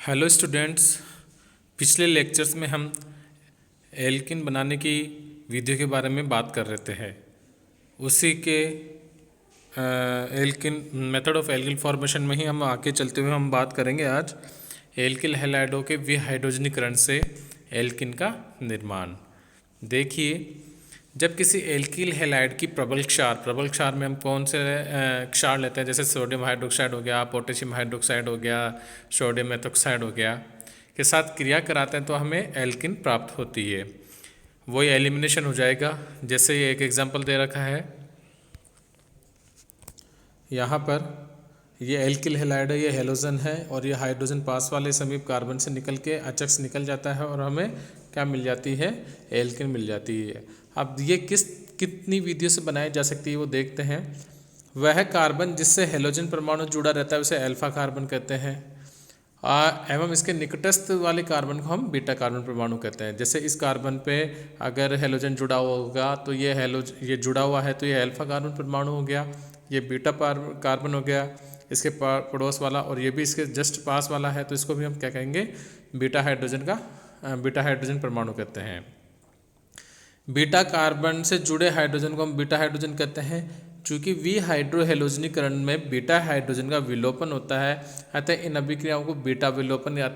Hello students. पिछले lectures में हम एल्किन बनाने की विधियों के बारे में बात कर रहे थे। उसी के alkene method of alkene formation में ही हम आगे चलते हुए हम बात करेंगे आज एल्किल हैलाइडों के विहाइड्रोजनीकरण से एल्किन का निर्माण। देखिए, जब किसी एल्किल हैलाइड की प्रबल क्षार में हम कौन से क्षार लेते हैं, जैसे सोडियम हाइड्रोक्साइड हो गया, पोटेशियम हाइड्रोक्साइड हो गया, सोडियम मेथोक्साइड हो गया, के साथ क्रिया कराते हैं तो हमें एल्किन प्राप्त होती है। वही एलिमिनेशन हो जाएगा। जैसे ये एक एग्जांपल दे रखा है यहाँ पर, ये एल्किल हैलाइड है, ये हेलोजन है और ये हाइड्रोजन पास वाले समीप कार्बन से निकल के अचक्स निकल जाता है और हमें क्या मिल जाती है, एल्किन मिल जाती है। अब ये कितनी विधियों से बनाई जा सकती है वो देखते हैं। वह कार्बन जिससे हेलोजन परमाणु जुड़ा रहता है उसे अल्फा कार्बन कहते हैं, एवं इसके निकटस्थ वाले कार्बन को हम बीटा कार्बन परमाणु कहते हैं। जैसे इस कार्बन पे अगर हेलोजन जुड़ा हुआ होगा तो ये जुड़ा हुआ है तो ये अल्फा कार्बन परमाणु हो गया, ये बीटा कार्बन हो गया इसके पड़ोस वाला, और ये भी इसके जस्ट पास वाला है तो इसको भी हम क्या कहेंगे, बीटा हाइड्रोजन परमाणु कहते हैं। बीटा कार्बन से जुड़े हाइड्रोजन को हम बीटा हाइड्रोजन कहते हैं। चूंकि विहाइड्रोहेलोजनीकरण में बीटा हाइड्रोजन का विलोपन होता है, अतः इन अभिक्रियाओं को बीटा विलोपन या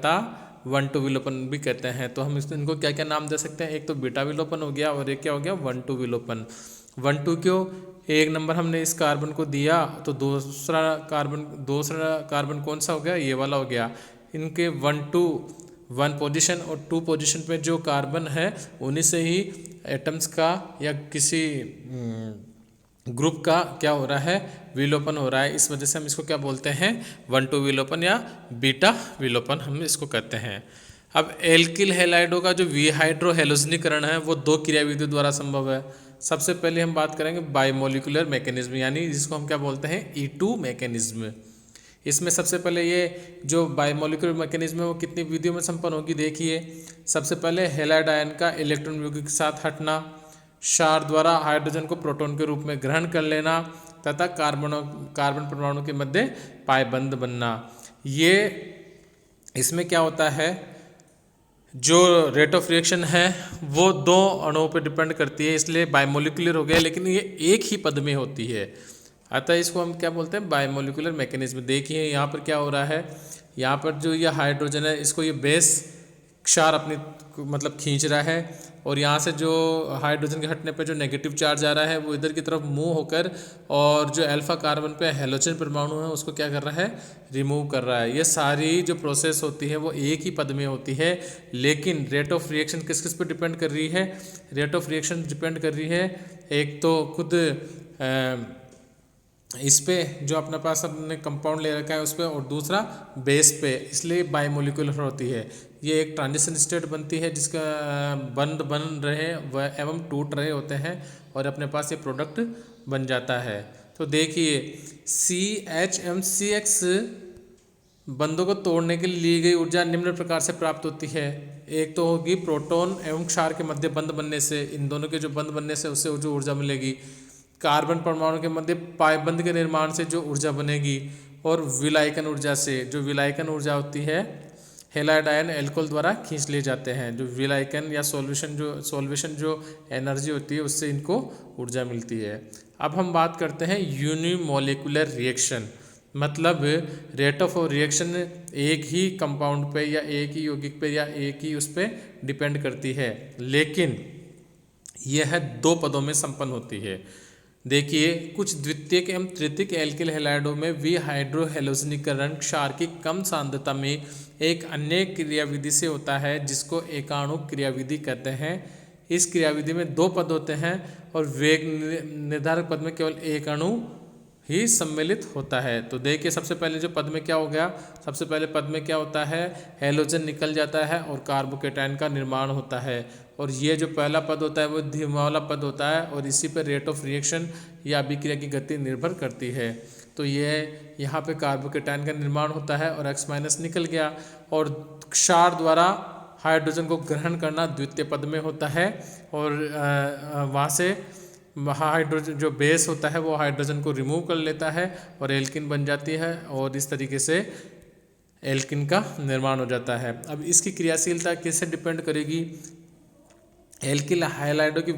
1,2 विलोपन भी कहते हैं। तो हम इनको क्या क्या नाम दे सकते हैं, एक तो बीटा विलोपन हो गया और एक क्या हो गया, 1,2 विलोपन। 1,2 क्यों, एक नंबर हमने इस कार्बन को दिया तो दूसरा कार्बन कौन सा हो गया, ये वाला हो गया। इनके 1 पोजीशन और 2 पोजीशन पे जो कार्बन है उन्हीं से ही एटम्स का या किसी ग्रुप का क्या हो रहा है, विलोपन हो रहा है। इस वजह से हम इसको क्या बोलते हैं, 1,2 विलोपन या बीटा विलोपन हम इसको कहते हैं। अब एल्किल हैलाइडों का जो विहाइड्रोहेलोजनीकरण है वो 2 क्रियाविधियों द्वारा संभव है। सबसे पहले हम बात करेंगे बायोमोलिकुलर मैकेनिज्म, यानी जिसको हम क्या बोलते हैं, E2 मैकेनिज्म। इसमें सबसे पहले ये जो बायोमोलिकुलर मैकेनिज्म है वो कितनी विधियों में संपन्न होगी। देखिए, सबसे पहले हैलाइड आयन का इलेक्ट्रॉन यौगिक के साथ हटना, क्षार द्वारा हाइड्रोजन को प्रोटॉन के रूप में ग्रहण कर लेना तथा कार्बन परमाणु के मध्य पायबंद बनना। ये इसमें क्या होता है, जो रेट ऑफ रिएक्शन है वो 2 अणुओं पर डिपेंड करती है, इसलिए बायोमोलिकुलर हो गया, लेकिन ये एक ही पद में होती है, अतः इसको हम क्या बोलते हैं, बायोमोलिकुलर मैकेनिज्म। देखिए यहाँ पर क्या हो रहा है, यहाँ पर जो ये हाइड्रोजन है इसको ये बेस क्षार अपनी मतलब खींच रहा है, और यहाँ से जो हाइड्रोजन के हटने पे जो नेगेटिव चार्ज आ रहा है वो इधर की तरफ मूव होकर, और जो अल्फा कार्बन पे हेलोजन परमाणु है उसको क्या कर रहा है, रिमूव कर रहा है। ये सारी जो प्रोसेस होती है वो एक ही पद में होती है, लेकिन रेट ऑफ रिएक्शन किस किस पर डिपेंड कर रही है, रेट ऑफ रिएक्शन डिपेंड कर रही है एक तो खुद इस पे जो अपने पास अपने कंपाउंड ले रखा है उस पर, और दूसरा बेस पे, इसलिए बायोमोलिकुलर होती है। ये एक ट्रांजिशन स्टेट बनती है जिसका बन रहे वह एवं टूट रहे होते हैं और अपने पास ये प्रोडक्ट बन जाता है। तो देखिए, CHMCX बंधों को तोड़ने के लिए ली गई ऊर्जा निम्न प्रकार से प्राप्त होती है। एक तो होगी प्रोटॉन एवं क्षार के मध्य बंध बनने से, इन दोनों के जो बंध बनने से उससे जो ऊर्जा मिलेगी, कार्बन परमाणु के मध्य पायबंद के निर्माण से जो ऊर्जा बनेगी, और विलायकन ऊर्जा से, जो विलायकन ऊर्जा होती है हैलाइड आयन एल्कोहल द्वारा खींच लिए जाते हैं। जो विलायकन या सॉल्वेशन जो एनर्जी होती है उससे इनको ऊर्जा मिलती है। अब हम बात करते हैं यूनिमोलिकुलर रिएक्शन, मतलब रेट ऑफ रिएक्शन एक ही कंपाउंड पे या एक ही यौगिक पे या एक ही उस पर डिपेंड करती है, लेकिन यह 2 पदों में संपन्न होती है। देखिए, कुछ द्वितीयक एवं तृतीयक एल्किल हैलाइडों में विहाइड्रोहेलोजनीकरण क्षार की कम सांद्रता में एक अन्य क्रियाविधि से होता है जिसको एकाणुक क्रियाविधि कहते हैं। इस क्रियाविधि में 2 पद होते हैं और वेग निर्धारक पद में केवल एक अणु ही सम्मिलित होता है। तो देखिए, सबसे पहले जो पद में क्या हो गया, सबसे पहले पद में क्या होता है, हेलोजन निकल जाता है और कार्बोकेटायन का निर्माण होता है, और ये जो पहला पद होता है वो धीमा वाला पद होता है, और इसी पर रेट ऑफ रिएक्शन या अभिक्रिया की गति निर्भर करती है। तो ये यहाँ पे कार्बोकेटायन का निर्माण होता है और X- निकल गया, और क्षार द्वारा हाइड्रोजन को ग्रहण करना द्वितीय पद में होता है, और वहाँ से हाइड्रोजन जो बेस होता है वो हाइड्रोजन को रिमूव कर लेता है और एल्किन बन जाती है, और इस तरीके से एल्किन का निर्माण हो जाता है। अब इसकी क्रियाशीलता किससे डिपेंड करेगी? एल्किल हैलाइडो की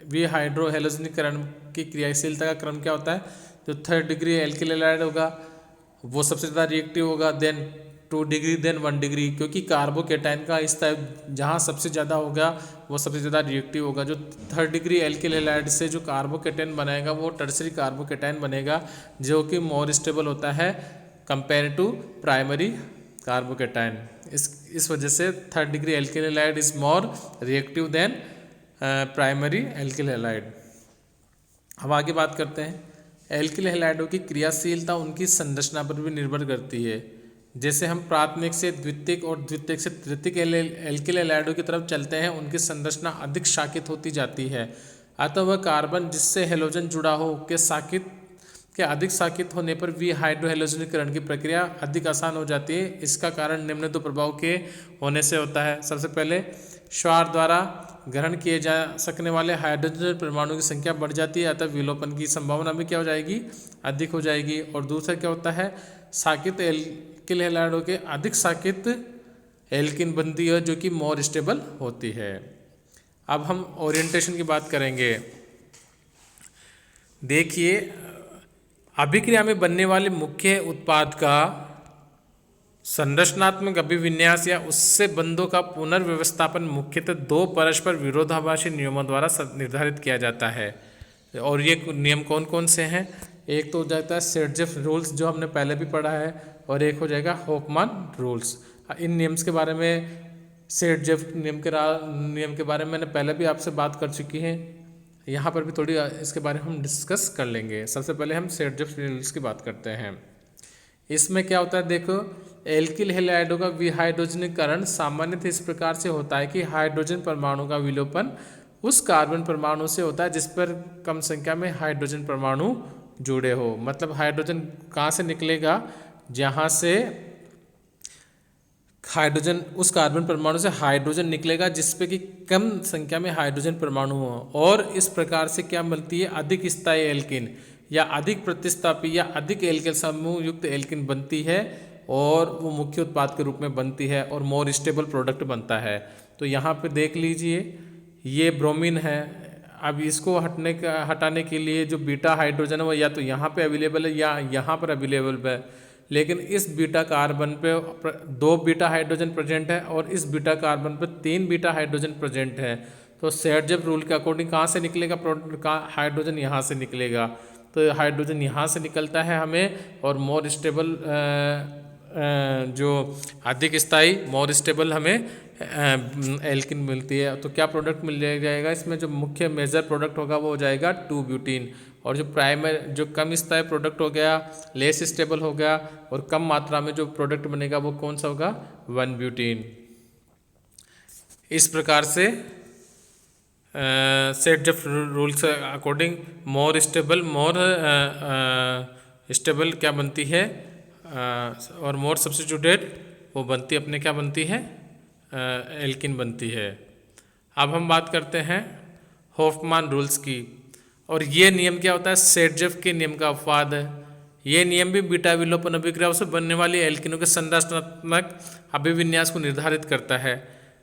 विहाइड्रो हैलोजनीकरण की क्रियाशीलता का क्रम क्या होता है? जो 3rd डिग्री एल्किल हैलाइड होगा वो सबसे ज़्यादा रिएक्टिव होगा, देन 2 डिग्री, देन 1 डिग्री, क्योंकि कार्बोकेटाइन का स्तर जहाँ सबसे ज़्यादा होगा वो सबसे ज़्यादा रिएक्टिव होगा। जो 3rd डिग्री एल्किल हैलाइड से जो कार्बोकेटाइन बनाएगा वो टर्सरी कार्बोकेटाइन बनेगा, जो कि मोर स्टेबल होता है कंपेयर टू प्राइमरी कार्बोकेटाइन। इस वजह से 3rd degree alkyl halide is more reactive than primary alkyl halide. अब आगे बात करते हैं, एल्किल हैलाइडों की क्रियाशीलता उनकी संरचना पर भी निर्भर करती है। जैसे हम प्राथमिक से द्वितीयक और द्वितीयक से तृतीयक एल्किल हैलाइडों की तरफ चलते हैं, उनकी संरचना अधिक शाखित होती जाती है। अतः वह कार्बन जिससे हैलोजन जुड़ा हो के अधिक शाखित होने पर विहाइड्रोहैलोजनीकरण की प्रक्रिया अधिक आसान हो जाती है। इसका कारण निम्न दो प्रभाव के होने से होता है। सबसे पहले, श्वार द्वारा ग्रहण किए जा सकने वाले हाइड्रोजन परमाणु की संख्या बढ़ जाती है, अतः विलोपन की संभावना भी क्या हो जाएगी? अधिक हो जाएगी। और दूसरा क्या होता है? शाखित एल्किल हैलाइडों के अधिक शाखित एल्किन बनती है, जो कि मोर स्टेबल होती है। अब हम ओरिएंटेशन की बात करेंगे। देखिए, अभिक्रिया में बनने वाले मुख्य उत्पाद का संरचनात्मक अभिविन्यास या उससे बंधों का पुनर्व्यवस्थापन मुख्यतः 2 परस्पर विरोधाभासी नियमों द्वारा निर्धारित किया जाता है। और ये नियम कौन कौन से हैं? एक तो हो जाता है सेडजेफ रूल्स, जो हमने पहले भी पढ़ा है, और एक हो जाएगा होफमान रूल्स। इन नियम्स के बारे में, सेडजेफ नियम के बारे में मैंने पहले भी आपसे बात कर चुकी है। यहाँ पर भी थोड़ी इसके बारे में हम डिस्कस कर लेंगे। सबसे पहले हम सेडजेफ रूल्स की बात करते हैं। इसमें क्या होता है, देखो, एल्किल हैलाइडों का विहाइड्रोजनीकरण सामान्यतः इस प्रकार से होता है कि हाइड्रोजन परमाणु का विलोपन उस कार्बन परमाणु से होता है जिस पर कम संख्या में हाइड्रोजन परमाणु जुड़े हो। मतलब हाइड्रोजन कहाँ से निकलेगा? जहाँ से हाइड्रोजन, उस कार्बन परमाणु से हाइड्रोजन निकलेगा जिस पे कि कम संख्या में हाइड्रोजन परमाणु हो। और इस प्रकार से क्या मिलती है? अधिक स्थायी एल्किन या अधिक प्रतिस्थापी या अधिक एल्किल समूह युक्त एल्किन बनती है, और वो मुख्य उत्पाद के रूप में बनती है और मोर स्टेबल प्रोडक्ट बनता है। तो यहाँ पे देख लीजिए, ये ब्रोमीन है। अब इसको हटाने के लिए जो बीटा हाइड्रोजन है वो या तो यहाँ पे अवेलेबल है या यहाँ पर अवेलेबल है, लेकिन इस बीटा कार्बन पे 2 बीटा हाइड्रोजन प्रेजेंट है और इस बीटा कार्बन पे 3 बीटा हाइड्रोजन प्रेजेंट है। तो सेडजेफ रूल के अकॉर्डिंग कहाँ से निकलेगा प्रोडक्ट का? हाइड्रोजन यहाँ से निकलेगा। तो हाइड्रोजन यहाँ से निकलता है हमें, और मोर स्टेबल जो अधिक स्थायी मोर स्टेबल हमें एल्किन मिलती है। तो क्या प्रोडक्ट मिल जाएगा इसमें? जो मुख्य मेजर प्रोडक्ट होगा वो हो जाएगा 2-ब्यूटीन। और जो कम स्थायी प्रोडक्ट हो गया, लेस स्टेबल हो गया, और कम मात्रा में जो प्रोडक्ट बनेगा वो कौन सा होगा? 1-ब्यूटीन। इस प्रकार से सेडजेफ रूल्स अकॉर्डिंग मोर स्टेबल क्या बनती है? और मोर सब्स्टिट्यूटेड वो बनती अपने क्या बनती है? एल्किन बनती है। अब हम बात करते हैं होफमान रूल्स की। और ये नियम क्या होता है? सेडजेफ के नियम का अपवाद है। ये नियम भी बीटा विलोपन अभिक्रियाओं से बनने वाली एल्किनों के संरचनात्मक अभिविन्यास को निर्धारित करता है।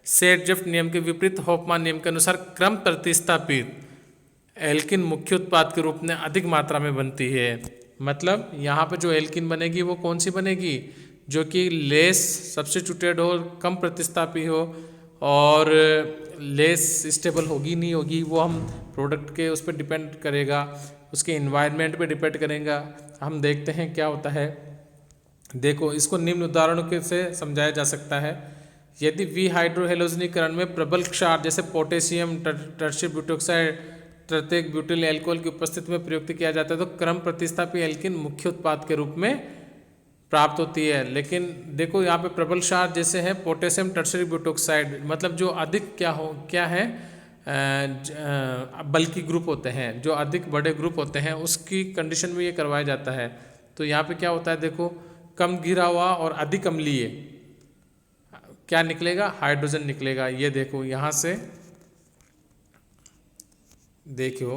सेडजेफ नियम के विपरीत होफमान नियम के अनुसार क्रम प्रतिस्थापित एल्किन मुख्य उत्पाद के रूप में अधिक मात्रा में बनती है। मतलब यहाँ पे जो एल्किन बनेगी वो कौन सी बनेगी? जो कि लेस सब्स्टिट्यूटेड हो, कम प्रतिस्थापी हो, और लेस स्टेबल होगी नहीं होगी, वो हम प्रोडक्ट के उस पर डिपेंड करेगा, उसके इन्वायरमेंट पे डिपेंड करेगा। हम देखते हैं क्या होता है। देखो, इसको निम्न उदाहरणों से समझाया जा सकता है। यदि विहाइड्रोहैलोजनीकरण में प्रबल क्षार जैसे पोटेशियम टर्शियम ब्यूटोक्साइड प्रत्येक ब्यूटिल एल्कोहल की उपस्थिति में प्रयुक्त किया जाता है तो क्रम प्रतिस्थापी एल्किन मुख्य उत्पाद के रूप में प्राप्त होती है। लेकिन देखो यहाँ पे प्रबल क्षार जैसे है पोटेशियम टर्शियरी ब्यूटोक्साइड, मतलब जो अधिक क्या है बल्कि ग्रुप होते हैं, जो अधिक बड़े ग्रुप होते हैं, उसकी कंडीशन में ये करवाया जाता है। तो यहाँ पे क्या होता है, देखो, कम घिरा हुआ और अधिक अम्लीय क्या निकलेगा? हाइड्रोजन निकलेगा। ये देखो यहाँ से देखो,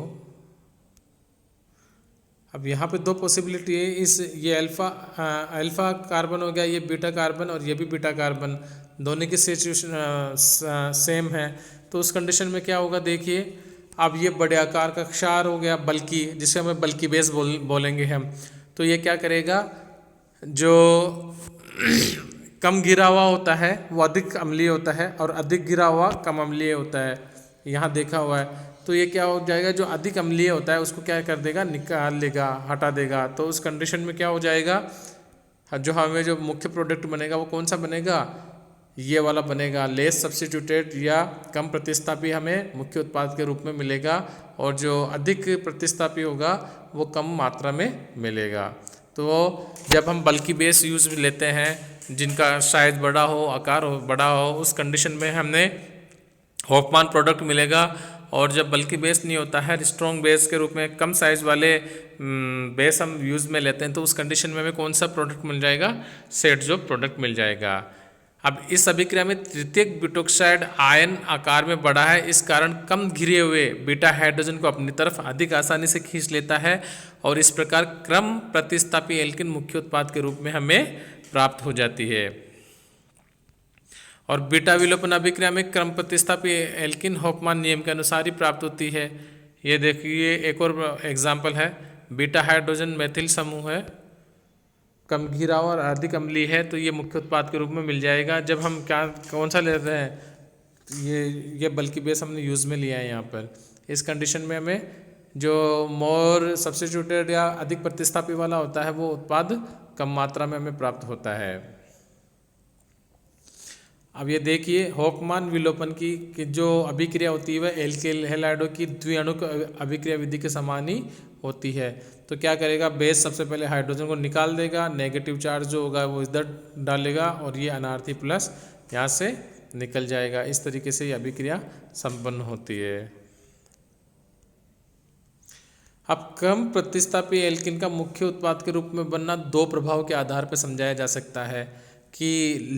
अब यहाँ पे दो पॉसिबिलिटी है, ये अल्फा कार्बन हो गया, ये बीटा कार्बन और ये भी बीटा कार्बन, दोनों की सिचुएशन सेम है। तो उस कंडीशन में क्या होगा देखिए, अब ये बड़े आकार का क्षार हो गया बल्कि, जिसे हमें बल्कि बेस बोलेंगे हम। तो ये क्या करेगा, जो कम गिरा हुआ होता है वो अधिक अम्लीय होता है और अधिक गिरा हुआ कम अम्लीय होता है, यहाँ देखा हुआ है। तो ये क्या हो जाएगा, जो अधिक अम्लीय होता है उसको क्या कर देगा, निकाल लेगा, हटा देगा। तो उस कंडीशन में क्या हो जाएगा, जो हमें जो मुख्य प्रोडक्ट बनेगा वो कौन सा बनेगा, ये वाला बनेगा, लेस सब्स्टिट्यूटेड या कम प्रतिस्थापी हमें मुख्य उत्पाद के रूप में मिलेगा, और जो अधिक प्रतिस्थापी होगा वो कम मात्रा में मिलेगा। तो जब हम बल्कि बेस यूज लेते हैं जिनका साइज बड़ा हो, आकार हो बड़ा हो, उस कंडीशन में हमने होफमान प्रोडक्ट मिलेगा। और जब बल्कि बेस नहीं होता है, स्ट्रॉन्ग बेस के रूप में कम साइज वाले बेस हम यूज़ में लेते हैं, तो उस कंडीशन में हमें कौन सा प्रोडक्ट मिल जाएगा, सेट जो प्रोडक्ट मिल जाएगा। अब इस अभिक्रिया में तृतीयक ब्यूटोक्साइड आयन आकार में बड़ा है, इस कारण कम घिरे हुए बीटा हाइड्रोजन को अपनी तरफ अधिक आसानी से खींच लेता है, और इस प्रकार क्रम प्रतिस्थापी एल्किन मुख्य उत्पाद के रूप में हमें प्राप्त हो जाती है। और बीटा विलोपन अभिक्रिया में क्रम प्रतिस्थापी एल्किन होफमान नियम के अनुसार ही प्राप्त होती है। ये देखिए एक और एग्जाम्पल है, बीटा हाइड्रोजन मेथिल समूह है, कम घिरा हुआ और अधिक अम्लीय है, तो ये मुख्य उत्पाद के रूप में मिल जाएगा। जब हम क्या कौन सा ले रहे हैं, ये बल्कि बेस हमने यूज़ में लिया है यहाँ पर। इस कंडीशन में हमें जो मोर सब्स्टिट्यूटेड या अधिक प्रतिस्थापी वाला होता है वो उत्पाद कम मात्रा में हमें प्राप्त होता है। अब ये देखिए, होफमान विलोपन की जो अभिक्रिया होती है वह एल्किल हैलाइडों की द्विअणुक अभिक्रिया विधि के समान ही होती है। तो क्या करेगा, बेस सबसे पहले हाइड्रोजन को निकाल देगा, नेगेटिव चार्ज जो होगा वो इधर डालेगा और ये अनार्थी प्लस यहाँ से निकल जाएगा। इस तरीके से ये अभिक्रिया संपन्न होती है। अब कम प्रतिस्थापी एल्किन का मुख्य उत्पाद के रूप में बनना दो प्रभाव के आधार पर समझाया जा सकता है कि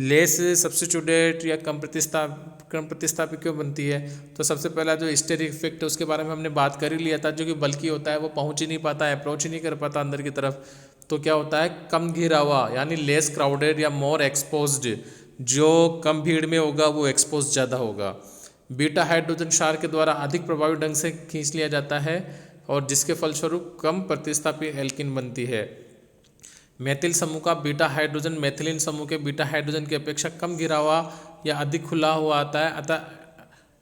लेस सब्स्टिट्यूटेड या कम प्रतिस्थापी क्यों बनती है। तो सबसे पहला जो स्टेरिक इफेक्ट है उसके बारे में हमने बात कर ही लिया था, जो कि बल्कि होता है वो पहुंच ही नहीं पाता है, अप्रोच ही नहीं कर पाता अंदर की तरफ। तो क्या होता है, कम घिरा हुआ यानी लेस क्राउडेड या मोर एक्सपोज्ड, जो कम भीड़ में होगा वो एक्सपोज ज़्यादा होगा। बीटा हाइड्रोजन क्षार के द्वारा अधिक प्रभावी ढंग से खींच लिया जाता है और जिसके फलस्वरूप कम प्रतिस्थापी एल्किन बनती है। मेथिल समूह का बीटा हाइड्रोजन मेथिलीन समूह के बीटा हाइड्रोजन की अपेक्षा कम घिरा हुआ या अधिक खुला हुआ आता है, अतः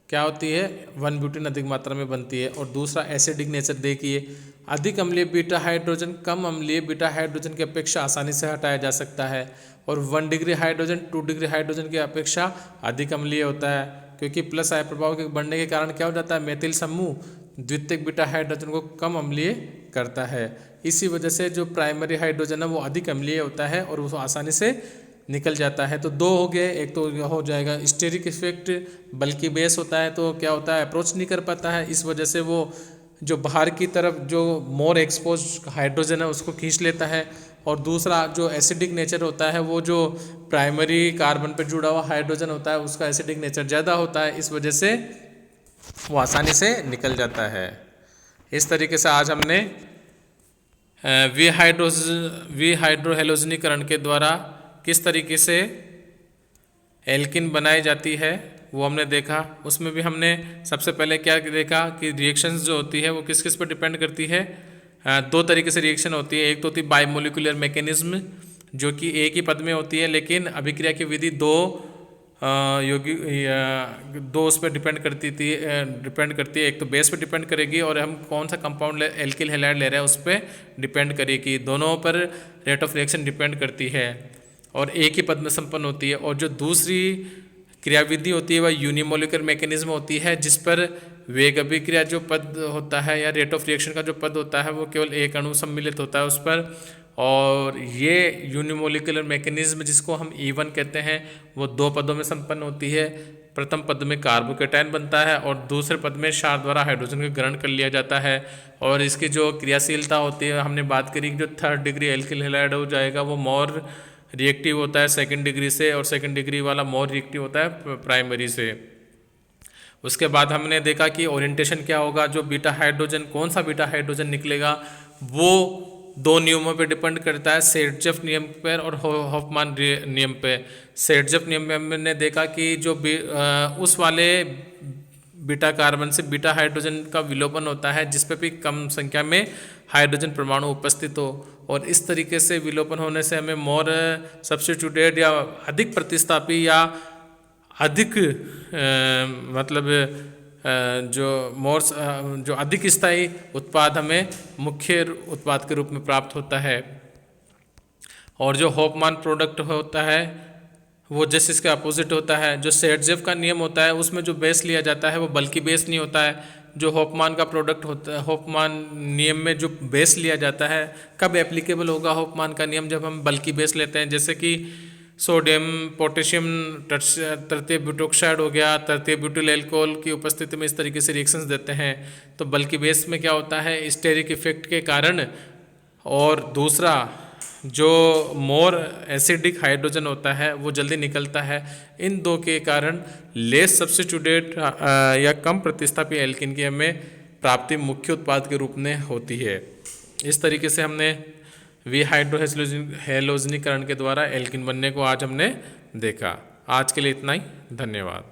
क्या होती है, 1 ब्यूटेन अधिक मात्रा में बनती है। और दूसरा एसिडिक नेचर देखिए, अधिक अम्लीय बीटा हाइड्रोजन कम अम्लीय बीटा हाइड्रोजन की अपेक्षा आसानी से हटाया जा सकता है, और 1 डिग्री हाइड्रोजन 2 डिग्री हाइड्रोजन की अपेक्षा अधिक अम्लीय होता है, क्योंकि प्लस आय प्रभाव के बढ़ने के कारण क्या हो जाता है, मेथिल समूह द्वितीयक बीटा हाइड्रोजन को कम अम्लीय करता है। इसी वजह से जो प्राइमरी हाइड्रोजन है वो अधिक अम्लीय होता है और वो आसानी से निकल जाता है। तो दो हो गए, एक तो हो जाएगा स्टेरिक इफेक्ट, बल्कि बेस होता है तो क्या होता है, अप्रोच नहीं कर पाता है, इस वजह से वो जो बाहर की तरफ जो मोर एक्सपोज हाइड्रोजन है उसको खींच लेता है। और दूसरा जो एसिडिक नेचर होता है, वो जो प्राइमरी कार्बन पर जुड़ा हुआ हाइड्रोजन होता है उसका एसिडिक नेचर ज़्यादा होता है, इस वजह से वो आसानी से निकल जाता है। इस तरीके से आज हमने विहाइड्रोहेलोजनीकरण के द्वारा किस तरीके से एल्किन बनाई जाती है वो हमने देखा। उसमें भी हमने सबसे पहले क्या देखा कि रिएक्शंस जो होती है वो किस किस पर डिपेंड करती है। दो तरीके से रिएक्शन होती है, एक तो होती है बायमोलिकुलर मैकेनिज्म जो कि एक ही पद में होती है, लेकिन अभिक्रिया की विधि दो उस पर डिपेंड करती है। एक तो बेस पे डिपेंड करेगी और हम कौन सा कंपाउंड एल्किल हैलाइड ले रहे हैं उस पर डिपेंड करेगी। दोनों पर रेट ऑफ रिएक्शन डिपेंड करती है और एक ही पद में संपन्न होती है। और जो दूसरी क्रियाविधि होती है वह यूनिमोलिकुलर मैकेनिज्म होती है, जिस पर वेग अभिक्रिया जो पद होता है या रेट ऑफ रिएक्शन का जो पद होता है वो केवल एक अणु सम्मिलित होता है उस पर। और ये यूनिमोलिकुलर मैकेनिज्म जिसको हम E1 कहते हैं वो दो पदों में संपन्न होती है। प्रथम पद में कार्बोकेटायन बनता है और दूसरे पद में क्षार द्वारा हाइड्रोजन को ग्रहण कर लिया जाता है। और इसकी जो क्रियाशीलता होती है हमने बात करी, जो 3rd डिग्री एल्किल हैलाइड हो जाएगा वो मोर रिएक्टिव होता है 2nd डिग्री से, और 2nd डिग्री वाला मोर रिएक्टिव होता है प्राइमरी से। उसके बाद हमने देखा कि ओरिएंटेशन क्या होगा, जो बीटा हाइड्रोजन कौन सा बीटा हाइड्रोजन निकलेगा वो दो नियमों पे डिपेंड करता है, सेडजफ नियम पर और हॉफमान नियम पे। सेडजफ नियम में हमने देखा कि जो उस वाले बीटा कार्बन से बीटा हाइड्रोजन का विलोपन होता है जिस पे भी कम संख्या में हाइड्रोजन परमाणु उपस्थित हो, और इस तरीके से विलोपन होने से हमें मोर सब्स्टिट्यूटेड या अधिक प्रतिस्थापी या अधिक जो अधिक स्थायी उत्पाद हमें मुख्य उत्पाद के रूप में प्राप्त होता है। और जो हॉफमान प्रोडक्ट होता है वो जैसे इसके अपोजिट होता है। जो सेडजेफ का नियम होता है उसमें जो बेस लिया जाता है वो बल्कि बेस नहीं होता है। जो हॉफमान का प्रोडक्ट होता है, हॉफमान नियम में जो बेस लिया जाता है, कब एप्लीकेबल होगा हॉफमान का नियम? जब हम बल्कि बेस लेते हैं, जैसे कि सोडियम पोटेशियम तृतीय ब्यूटोक्साइड हो गया, तृतीय ब्यूटिल एल्कोहल की उपस्थिति में इस तरीके से रिएक्शंस देते हैं। तो बल्कि बेस में क्या होता है, स्टेरिक इफेक्ट के कारण, और दूसरा जो मोर एसिडिक हाइड्रोजन होता है वो जल्दी निकलता है। इन दो के कारण लेस सब्स्टिट्यूटेड या कम प्रतिस्थापी एल्किन की हमें प्राप्ति मुख्य उत्पाद के रूप में होती है। इस तरीके से हमने विहाइड्रोहेलोजनीकरण के द्वारा एल्किन बनने को आज हमने देखा। आज के लिए इतना ही, धन्यवाद।